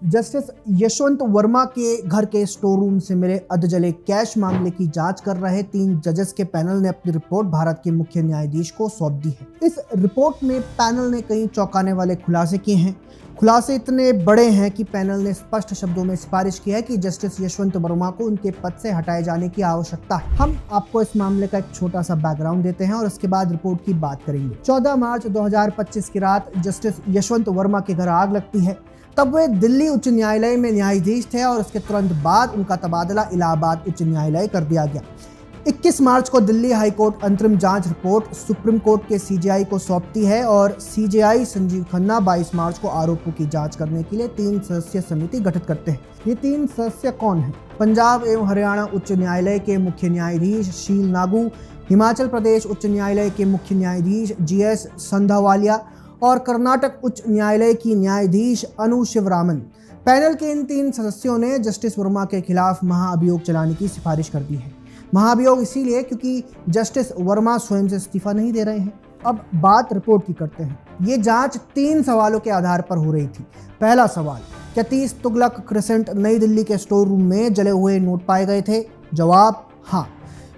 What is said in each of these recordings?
Justice Yashwant Verma के घर के स्टोर रूम से मिले अधजले कैश मामले की जांच कर रहे 3 जजेस के पैनल ने अपनी रिपोर्ट भारत के मुख्य न्यायाधीश को सौंप दी है। इस रिपोर्ट में पैनल ने कई चौंकाने वाले खुलासे किए हैं। खुलासे इतने बड़े हैं कि पैनल ने स्पष्ट शब्दों में सिफारिश की है कि जस्टिस यशवंत वर्मा को उनके पद से हटाए जाने की आवश्यकता है। हम आपको इस मामले का एक छोटा सा बैकग्राउंड देते हैं और उसके बाद रिपोर्ट की बात करेंगे। 14 मार्च 2025 की रात जस्टिस यशवंत वर्मा के घर आग लगती है। तब वे दिल्ली उच्च न्यायालय में न्यायाधीश थे और उसके तुरंत बाद उनका तबादला इलाहाबाद उच्च न्यायालय कर दिया गया। 21 मार्च को दिल्ली हाईकोर्ट अंतरिम जांच रिपोर्ट सुप्रीम कोर्ट के सीजेआई को सौंपती है और सीजेआई संजीव खन्ना 22 मार्च को आरोपों की जांच करने के लिए 3 सदस्यीय समिति गठित करते हैं। ये 3 सदस्य कौन हैं? पंजाब एवं हरियाणा उच्च न्यायालय के मुख्य न्यायाधीश शील नागू, हिमाचल प्रदेश उच्च न्यायालय के मुख्य न्यायाधीश जीएस संधावालिया और कर्नाटक उच्च न्यायालय की न्यायाधीश अनु शिवरामन। पैनल के इन 3 सदस्यों ने जस्टिस वर्मा के खिलाफ महाअभियोग चलाने की सिफारिश कर दी है। महाअभियोग इसीलिए क्योंकि जस्टिस वर्मा स्वयं से इस्तीफा नहीं दे रहे हैं। अब बात रिपोर्ट की करते हैं। ये जांच 3 सवालों के आधार पर हो रही थी। पहला सवाल, क्या 30 तुगलक क्रिसेंट नई दिल्ली के स्टोर रूम में जले हुए नोट पाए गए थे? जवाब, हाँ।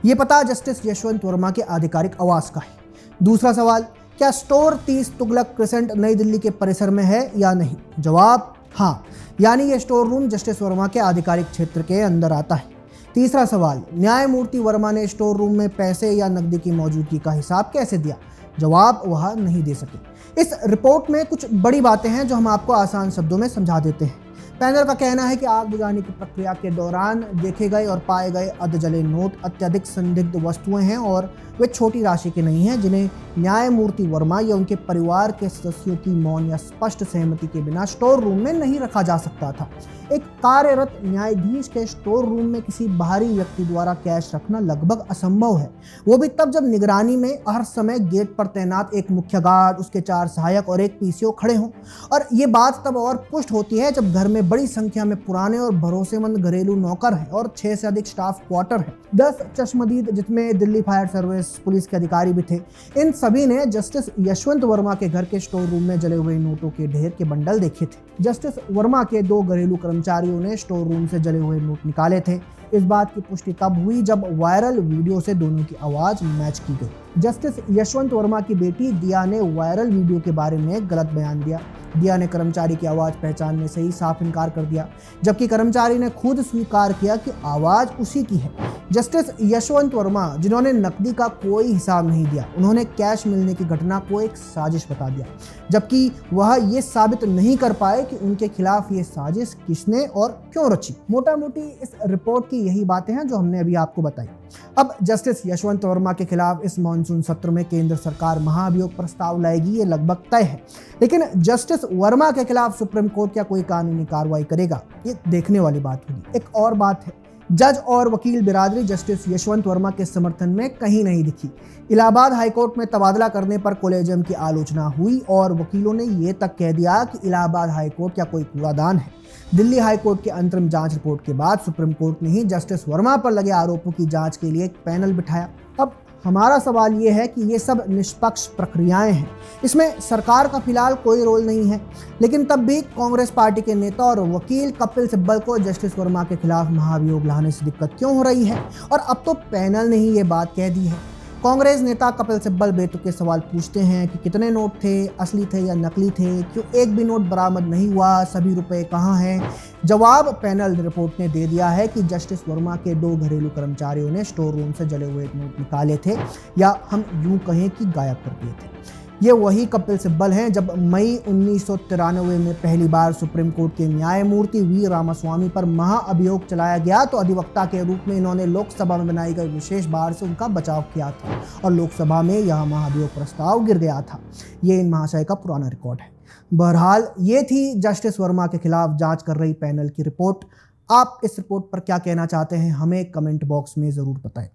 ये पता जस्टिस यशवंत वर्मा के आधिकारिक आवास का है। दूसरा सवाल, क्या स्टोर 30 तुगलक क्रिसेंट नई दिल्ली के परिसर में है या नहीं? जवाब, हाँ। यानी ये स्टोर रूम जस्टिस वर्मा के आधिकारिक क्षेत्र के अंदर आता है। तीसरा सवाल, न्यायमूर्ति वर्मा ने स्टोर रूम में पैसे या नकदी की मौजूदगी का हिसाब कैसे दिया? जवाब, वह नहीं दे सके। इस रिपोर्ट में कुछ बड़ी बातें हैं जो हम आपको आसान शब्दों में समझा देते हैं। पैनल का कहना है कि आग बुझाने की प्रक्रिया के दौरान देखे गए और पाए गए अधजले नोट अत्यधिक संदिग्ध वस्तुएं हैं और वे छोटी राशि के नहीं हैं, जिन्हें न्यायमूर्ति वर्मा या उनके परिवार के सदस्यों की मौन या स्पष्ट सहमति के बिना स्टोर रूम में नहीं रखा जा सकता था। एक कार्यरत न्यायाधीश के स्टोर रूम में किसी बाहरी व्यक्ति द्वारा कैश रखना लगभग असंभव है, वो भी तब जब निगरानी में हर समय गेट पर तैनात एक मुख्य गार्ड, उसके 4 सहायक और एक पीसीओ खड़े हों। और ये बात तब और पुष्ट होती है जब घर में बड़ी संख्या में पुराने और भरोसेमंद घरेलू नौकर हैं और 6 से अधिक स्टाफ क्वार्टर है। 10 चश्मदीद, जिसमें दिल्ली फायर सर्विस पुलिस के अधिकारी भी थे, इन सभी ने जस्टिस यशवंत वर्मा के घर के स्टोर रूम में जले हुए नोटों के ढेर के बंडल देखे थे। जस्टिस वर्मा के 2 घरेलू कर्मचारियों ने स्टोर रूम से जले हुए नोट निकाले थे। इस बात की पुष्टि तब हुई जब वायरल वीडियो से दोनों की आवाज मैच की गई। जस्टिस यशवंत वर्मा की बेटी दिया ने वायरल वीडियो के बारे में गलत बयान दिया। दिया ने कर्मचारी की आवाज पहचानने से ही साफ इनकार कर दिया, जबकि कर्मचारी ने खुद स्वीकार किया कि आवाज उसी की है। जस्टिस यशवंत वर्मा, जिन्होंने नकदी का कोई हिसाब नहीं दिया, उन्होंने कैश मिलने की घटना को एक साजिश बता दिया, जबकि वह ये साबित नहीं कर पाए कि उनके खिलाफ ये साजिश किसने और क्यों रची। मोटा मोटी इस रिपोर्ट की यही बातें हैं जो हमने अभी आपको बताई। अब जस्टिस यशवंत वर्मा के खिलाफ इस मॉनसून सत्र में केंद्र सरकार महाअभियोग प्रस्ताव लाएगी, ये लगभग तय है। लेकिन जस्टिस वर्मा के खिलाफ सुप्रीम कोर्ट क्या कोई कानूनी कार्रवाई करेगा, ये देखने वाली बात होगी। एक और बात है, जज और वकील बिरादरी जस्टिस यशवंत वर्मा के समर्थन में कहीं नहीं दिखी। इलाहाबाद हाईकोर्ट में तबादला करने पर कोलेजियम की आलोचना हुई और वकीलों ने ये तक कह दिया कि इलाहाबाद हाईकोर्ट क्या कोई कूड़ादान है। दिल्ली हाईकोर्ट के अंतरिम जांच रिपोर्ट के बाद सुप्रीम कोर्ट ने ही जस्टिस वर्मा पर लगे आरोपों की जांच के लिए एक पैनल बिठाया। अब हमारा सवाल ये है कि ये सब निष्पक्ष प्रक्रियाएं हैं, इसमें सरकार का फिलहाल कोई रोल नहीं है। लेकिन तब भी कांग्रेस पार्टी के नेता और वकील कपिल सिब्बल को जस्टिस वर्मा के खिलाफ महाअभियोग लाने से दिक्कत क्यों हो रही है? और अब तो पैनल ने ही ये बात कह दी है। कांग्रेस नेता कपिल सिब्बल बेतुके सवाल पूछते हैं कि कितने नोट थे, असली थे या नकली थे, क्यों एक भी नोट बरामद नहीं हुआ, सभी रुपए कहाँ हैं? जवाब पैनल रिपोर्ट ने दे दिया है कि जस्टिस वर्मा के 2 घरेलू कर्मचारियों ने स्टोर रूम से जले हुए नोट निकाले थे, या हम यूं कहें कि गायब कर दिए थे। ये वही कपिल सिब्बल हैं जब मई 1993 में पहली बार सुप्रीम कोर्ट के न्यायमूर्ति वी रामास्वामी पर महाअभियोग चलाया गया तो अधिवक्ता के रूप में इन्होंने लोकसभा में बनाई गई विशेष बार से उनका बचाव किया था और लोकसभा में यह महाअभियोग प्रस्ताव गिर गया था। ये इन महाशय का पुराना रिकॉर्ड है। बहरहाल ये थी जस्टिस वर्मा के खिलाफ जांच कर रही पैनल की रिपोर्ट। आप इस रिपोर्ट पर क्या कहना चाहते हैं, हमें कमेंट बॉक्स में ज़रूर बताएं।